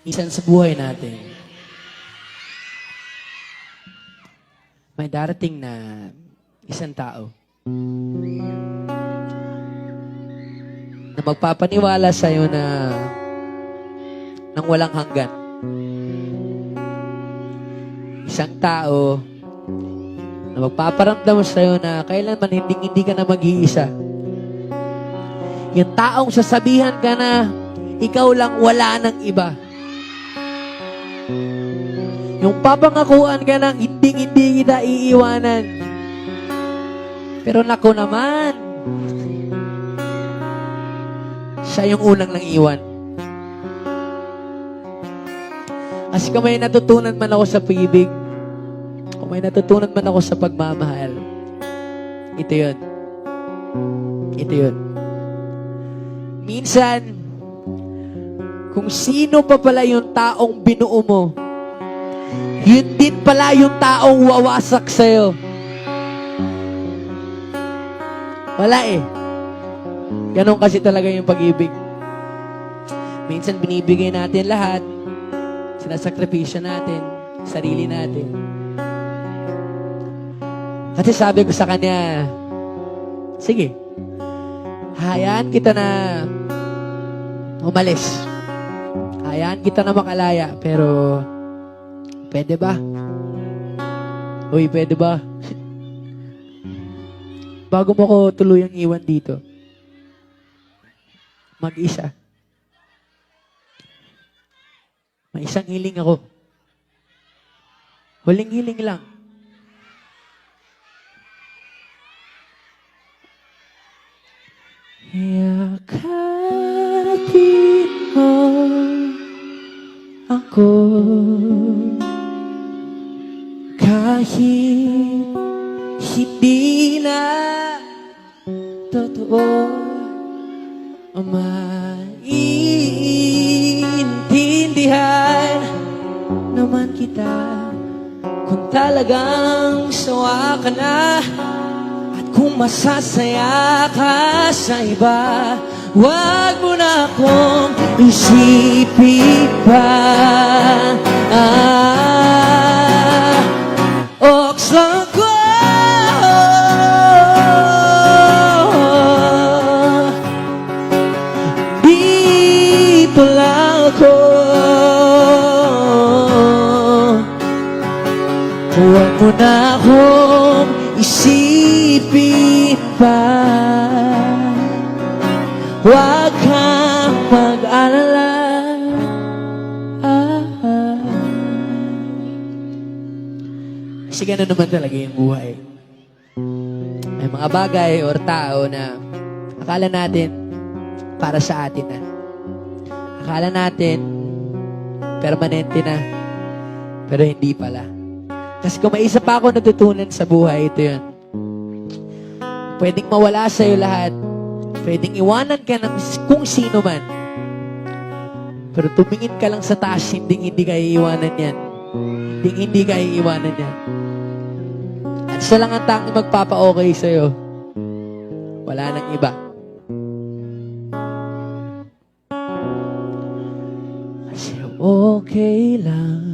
Minsan sa buhay natin, may darating na isang tao na magpapaniwala sa'yo na nang walang hanggan. Isang tao na magpaparamdam sa'yo na kailanman hindi ka na mag-iisa. Yung taong sasabihan ka na ikaw lang, wala ng iba. Yung papangakuan ka ng hindi kita iiwanan. Pero naku naman, siya yung unang nang iwan. Kasi kung may natutunan man ako sa pag-ibig, kung may natutunan man ako sa pagmamahal, ito yun. Ito yun. Minsan, kung sino pa pala yung taong binuo mo, yun din pala yung taong wawasak sa'yo. Wala eh. Ganon kasi talaga yung pag-ibig. Minsan binibigay natin lahat, sinasakripisyo natin, sarili natin. Kasi sabi ko sa kanya, sige, hayaan kita na umalis. Hayaan kita na makalaya, pero pwede ba? Uy, pwede ba? Bago mo ko tuluyang iwan dito, mag-isa. May isang hiling ako. Huling hiling lang. Yakapin mo ako kahit hindi na totoo maiintindihan naman kita kung talagang sawa ka na at kung masasaya ka sa iba, wag mo na akong isipin pa. Oksan ko dito lang ako. Huwag mo na akong isipin pa. Huwag kang mag-alala. Kasi gano'n naman talaga yung buhay. May mga bagay or tao na akala natin para sa atin na. Akala natin permanente na. Pero hindi pala. Kasi kung may isa pa ako natutunan sa buhay, ito yun. Pwedeng mawala sa'yo lahat. Pwedeng iwanan ka ng kung sino man. Pero tumingin ka lang sa taas, hindi ka iiwanan yan. Hindi ka iiwanan yan. At siya lang ang tanging magpapa-okay sa'yo. Wala nang iba. Kasi okay lang